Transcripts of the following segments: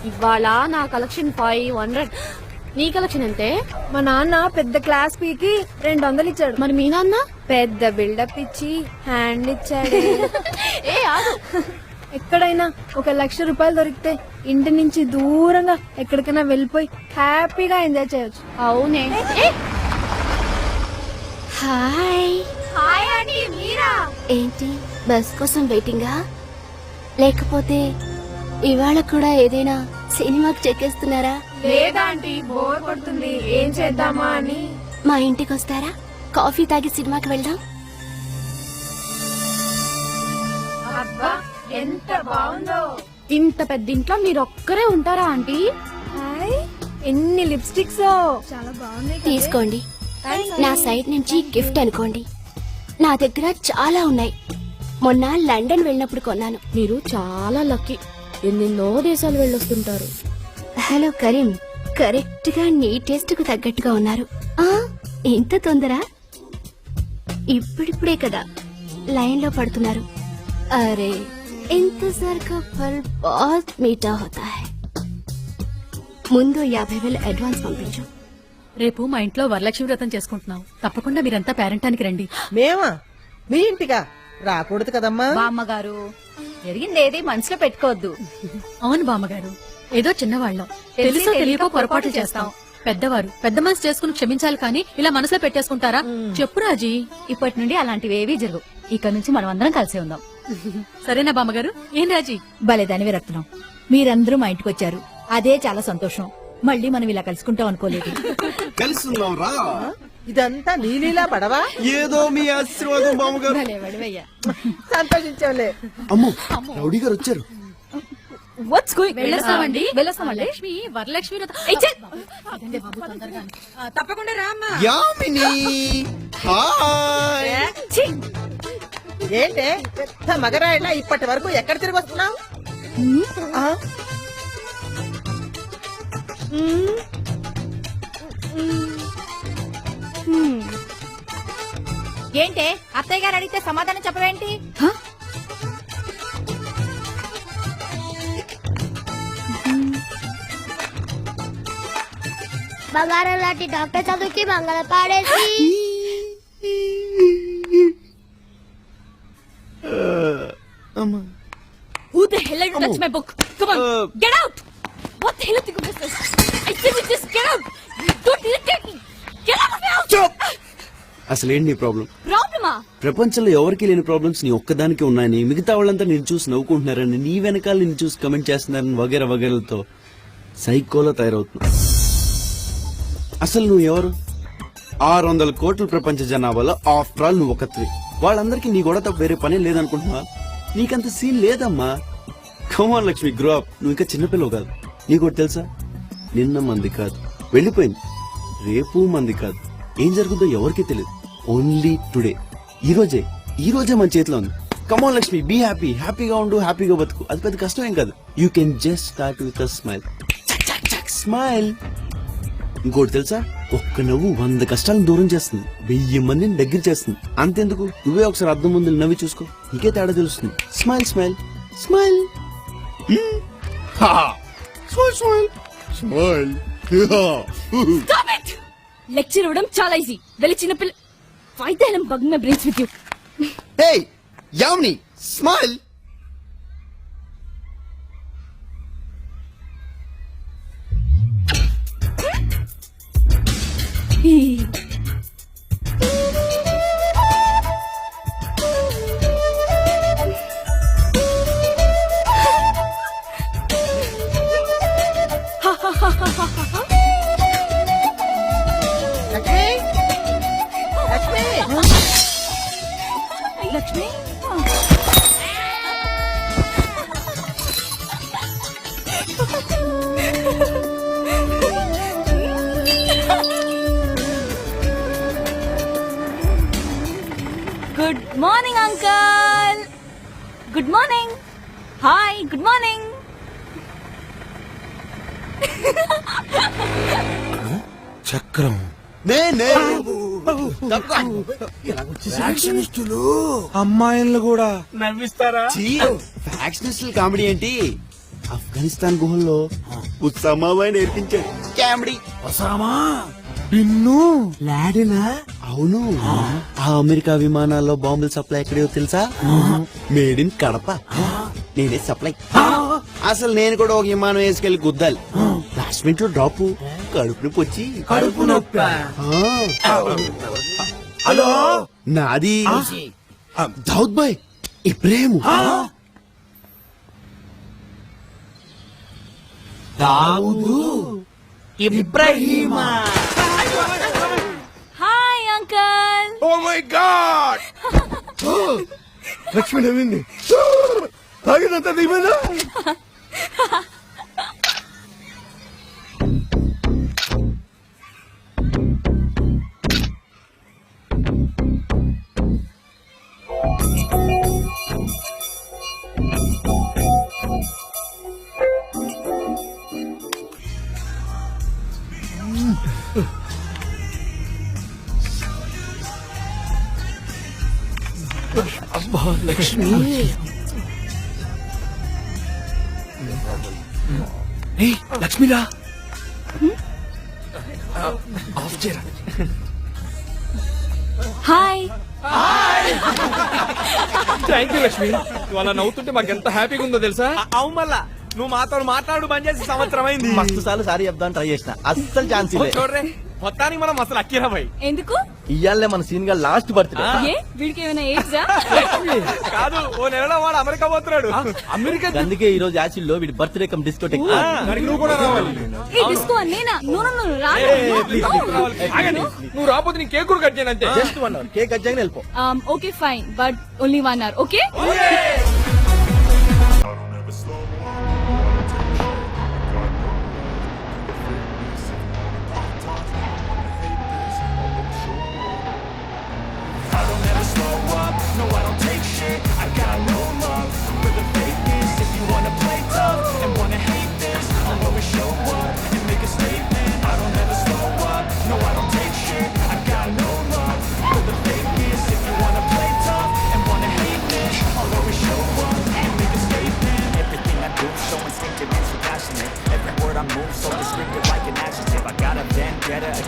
ఇవాళ నా కలెక్షన్ 500. నీ కలెక్షన్ ఎంతే? మా నాన్న పెద్ద క్లాస్ పీకి 200 ఇచ్చాడు. మరి మీ నాన్న? పెద్ద బిల్డప్ ఇచ్చి హ్యాండ్ ఇచ్చాడు. ఏ ఆగు. ఎక్కడైనా 1,00,000 రూపాయలు దొరికితే ఇంటి నుంచి దూరంగా ఎక్కడికైనా వెళ్ళిపోయి హ్యాపీగా ఎంజాయ్ చేయొచ్చు. అవునే. హాయ్ హాయ్ అండి, మీరా? ఏంటి బస్ కోసం వెయిటింగా? లేకపోతే ఇవాళ కూడా ఏదైనా సినిమాకి చెక్కేస్తున్నారా? లేదా ఆంటీ, బోర్ కొడుతుంది, ఏం చేద్దామా అని. మా ఇంటికి వస్తారా? కాఫీ తాగి సినిమాకి వెళ్దాం. అబ్బా ఎంత బాగుందో. ఇంత పెద్ద ఇంట్లో మీరు ఒక్కరే ఉంటారా ఆంటీ? హాయ్, ఎన్ని లిప్స్టిక్స్, చాలా బాగున్నాయి. తీసుకోండి, నా సైడ్ నుంచి గిఫ్ట్ అనుకోండి. నా దగ్గర చాలా ఉన్నాయి. మొన్న లండన్ వెళ్ళినప్పుడు కొన్నాను. మీరు చాలా లక్కీ. ఎన్నెన్నో దేశాలు వెళ్ళొస్తుంటారు. హలో కరీం, కరెక్ట్ గా నీ టేస్ట్ కు తగ్గట్టుగా ఉన్నారు. ఆ ఇంత తొందర? ఇప్పుడిప్పుడే కదా లైన్ లో పడుతున్నారు. అరే ఇంతజార్ కా ఫల్ బహుత్ మీఠా హోతా హై. ముందు 50,000 అడ్వాన్స్ పంపించు. రేపు మా ఇంట్లో వరలక్ష్మి వ్రతం చేసుకుంటున్నాం. తప్పకుండా మీరంతా పేరెంటానికి రండి. మేమా? మీ ఇంటికా? రాకూడదు కదమ్మా. బామ్మగారు, జరిగిందేది మనసులో పెట్టుకోవద్దు. అవును బామ్మగారు, ఏదో చిన్నవాళ్ళం, తెలుసో తెలియకో పొరపాటు చేస్తాం. పెద్దవారు పెద్ద మనసు చేసుకుని క్షమించాలి కానీ ఇలా మనసులో పెట్టేసుకుంటారా? చెప్పు రాజీ. ఇప్పటి నుండి అలాంటివేవీ జరుగు. ఇక నుంచి మనం అందరం కలిసే ఉందాం. సరేనా బామ్మగారు? ఏం రాజీ? భలేదానివి రత్నం, మీరందరూ మా ఇంటికి వచ్చారు, అదే చాలా సంతోషం. మళ్ళీ మనం ఇలా కలుసుకుంటాం అనుకోలేదు. కలుసుకుందాం రా. ఇదంతా నీలీలా పడవా? ఏదో మీ ఆశీర్వాదం బామ్మగారు. సంతోషించలే. అమ్మో, రౌడీ గారు వచ్చారు. What's going? వెళ్ళొస్తామండి. వెళ్ళొస్తామండి. లక్ష్మి వరలక్ష్మి వ్రతం. తప్పకుండా రామ్మా. యామిని హాయ్. ఏంటే పెద్ద మగరాయిలా ఇప్పటి వరకు ఎక్కడ తిరిగి వస్తున్నావు? ఏంటే అత్తయ్య గారు అడిగితే సమాధానం చెప్పవేంటి? బంగారం లాంటి డాక్టర్ చదువుకి మంగళ పాడేసి Who the hell are you touch my book? Come on, get out! What the hell are you doing this? I said you just get out. Don't irritate me. Get out of my house. అసలేంటి నీ problem? ప్రాబ్లమా? ప్రపంచంలో ఎవరికి లేని problems నీ ఒక్కదానికి ఉన్నాయని, మిగతా వాళ్ళంతా నేను చూసి నవ్వుకుంటున్నారని, నీ వెనకాల నేను చూసి కమెంట్ చేస్తున్నారని వగేర వగేరలతో సైకోలో తయారవుతున్నా. అసలు నువ్వు ఎవరు? 600 కోట్ల ప్రపంచ జనాభాలో ఆఫ్టర్ ఆల్ నువ్వు ఒకత్వి. వాళ్ళందరికీ నీ కూడా తప్ప వేరే పని లేదనుకుంటున్నావా? నీకంత సీన్ లేదమ్మా. కమాన్ లక్ష్మి, గ్రో అప్. నువ్వు ఇంకా చిన్నపిల్లవు కాదు. నీకోటి తెలుసా? నిన్న మంది కాదు, వెళ్ళిపోయింది. రేపు మంది కాదు. ఏం జరుగుతుందో ఎవరికీ తెలియదు. ఓన్లీ టుడే, ఈ రోజే మన చేతిలో ఉంది. కమాన్ లక్ష్మి, బీ హ్యాపీ. హ్యాపీగా ఉండు, హ్యాపీగా బతుకు. అది పెద్ద కష్టం ఏం కాదు. You can just start with a smile. Smile. ఇంకోటి తెలుసా? ఒక్క నవ్వు 100 కష్టాలను దూరం చేస్తుంది, 1000 మందిని దగ్గర చేస్తుంది. అంతెందుకు, నువ్వే ఒకసారి అద్దం ముందు నవ్వి చూసుకో, నీకే తేడా తెలుస్తుంది. Smile smile smile smile smile. Stop it! Lecture ఇవ్వడం చాలా ఈజీ. వెళ్ళి చిన్నపిల్ల. Why the hell am bugging my brains with you? Hey Yamini, smile. Lakshmi, Lakshmi, Lakshmi, good morning uncle. Good morning. Hi, good morning. చక్రం. అమ్మాయిలు కూడా ఫ్యాక్షనిస్టులు కామెడీ ఏంటి? ఆఫ్ఘనిస్తాన్ గుహల్లో ఉస్సామాబాయ్ నేర్పించాడు కామెడీ. అవును, ఆ అమెరికా విమానాల్లో బాంబుల సప్లై ఎక్కడో తెలుసా? Made in Kadapa. నేనే సప్లై. అసలు నేను కూడా ఒక విమానం వేసుకెళ్లి గుద్దాలి. లాస్ట్ మినిట్ లో డ్రాప్, కడుపు నొప్పి వచ్చి కడుపు నొప్పి. హలో, నాది దావుద్ భాయ్ ఇబ్రాహిం. ఇబ్రాహీమా. Hi uncle. Oh my god Lakshmi నవ్వింది. తాగినంత దిగదా? లక్ష్మిరా, హాయ్. థ్యాంక్ యూ లక్ష్మి, నువ్వు అలా నవ్వుతుంటే మాకు ఎంత హ్యాపీగా ఉందో తెలుసా? అవును మళ్ళా నువ్వు మాతో మాట్లాడు బంద్ చేసి సంవత్సరం అయింది. మస్తు సార్లు సారీ చెప్దాం ట్రై చేసిన, అస్సలు ఛాన్స్ లేదు. చూడరే, మొత్తానికి మనం అసలు అక్కిరా భాయ్. ఎందుకు? ఇయ్యాలే మన సీన్ గా లాస్ట్ బర్త్డే. ఏ వీడికి ఏమైనా ఏజ్రా? కాదు, ఓ నెలలో వాడు అమెరికా పోతున్నాడు. అమెరికా అందుకే ఈ రోజు యాసిడ్ లో వీడి బర్త్డే కమ్ డిస్కోటెక్. మరి నువ్వు కూడా రావాలి. ఏ డిస్కో నేనా? నో నో నో రాను. ఆగండి, నువ్వు రాకపోతే నీ కేక్ కూడా కట్ చేయను అంతే. జస్ట్ 1 hour కేక్ కట్ చేయని వెళ్ళిపో. Okay fine, but only 1 hour. Okay?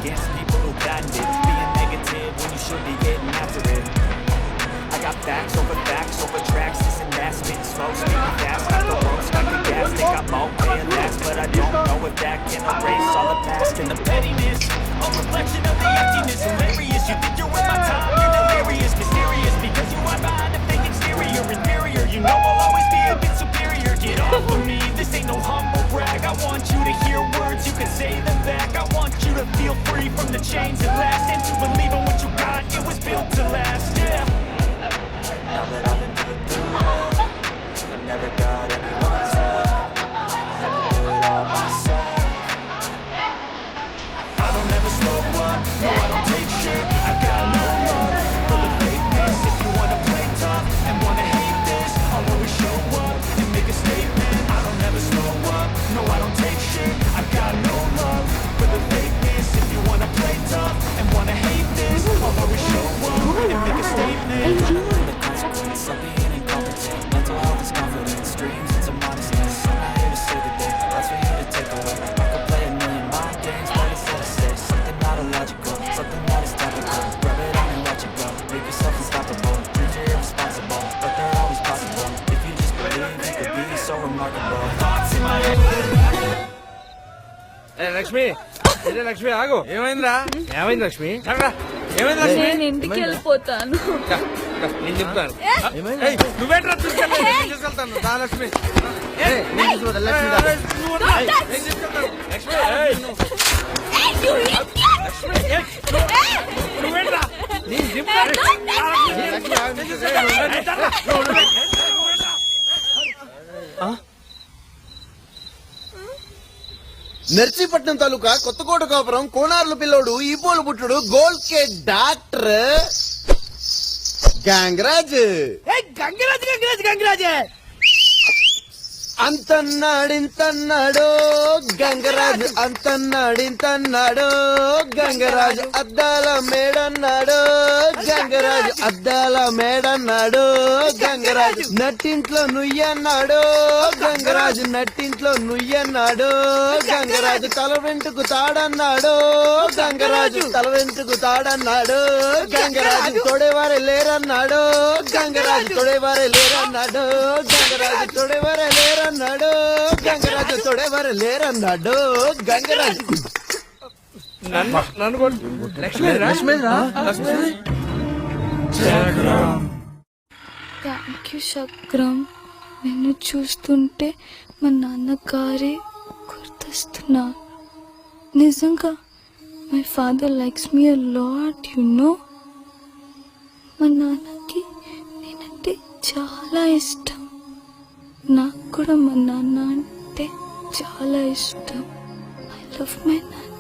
Against people who patent it, being negative when you should be getting after it. I got facts over tracks, this and that, spitting slow, speaking fast, got the ropes, got the gas, think I'm okay and that's, but I don't know if that can erase all the past and the pettiness, a reflection of the emptiness, hilarious, you think you're with my time, you're delirious, mysterious, because you are behind a fake exterior, inferior, you know I'll always be a bit superior, get off of me, this ain't no humble brag, I want you to hear words, you can say them back, I want you to feel free from the chains that last, and to believe in what you got, it was built to last, yeah. Now that I've been through it, I never got anyone's help, I do it all myself. I don't ever slow up, no I don't take shit, I got no love for the fakeness. If you wanna play tough and wanna hate this, I'll always show up and make a statement. I don't ever slow up, no I don't take shit, I got no love for the fakeness. If you wanna play tough and wanna hate this, I'll always show up and make a statement. The consequence of being incompetent, mental health is confidence, dreams and some modestness. I'm not here to save the day, that's for you to take away. I could play a million mind games, but instead I say something not illogical, something that is topical. Rub it on and watch it go, make yourself unstoppable. Dreams are irresponsible, but they're always possible. If you just believe, you could be so remarkable. Thoughts in my head. Lakshmi, Lakshmi ఆగు. ఏమైందిరా? ఏమైంది లక్ష్మి? ఏమైంది లక్ష్మి? నేను ఇంటికి వెళ్ళిపోతాను. నేను చెప్తాను. నువ్వేంట్రా తీసుకెళ్తాను? నేను తీసుకెళ్తాను. దా లక్ష్మి. నేను తీసుకెళ్తాను. లక్ష్మి, నువ్వేంట్రా? నేను చెప్తాను. నర్సీపట్నం తాలూకా కొత్తకోట కాపురం కోనార్ల పిల్లోడు ఈపోలు పుట్టుడు గోల్డ్ కే డాక్టర్ గంగరాజ్. గంగరాజ్ గంగరాజ్ గంగరాజ్ అంతన్నాడింతన్నాడు గంగరాజు, అంతన్నాడింతన్నాడు గంగరాజు, అద్దాల మేడన్నాడు గంగరాజు, అద్దాల మేడన్నాడు గంగరాజు, నట్టింట్లో నుయ్యన్నాడు గంగరాజు, నట్టింట్లో నుయ్యన్నాడు గంగరాజు, తల వెంటుకు తాడన్నాడు గంగరాజు, తల వెంటుకు తాడన్నాడు గంగరాజు, తొడేవారే లేరన్నాడు గంగరాజు, తొడేవారే లేరన్నాడు గంగరాజు, తొడేవారే లేరన్నాడు గంగరాజు, తొడేవారే లేరన్నాడు గంగరాజు. నన్ను కొట్టు. Lakshmi thank you Shakram. నిన్ను చూస్తుంటే మా నాన్నగారే గుర్తొస్తున్నా. నిజంగా my father likes me a lot, you know. మా నాన్నకి నేనంటే చాలా ఇష్టం. నాకు కూడా మా నాన్న అంటే చాలా ఇష్టం. ఐ లవ్ మై నాన్న.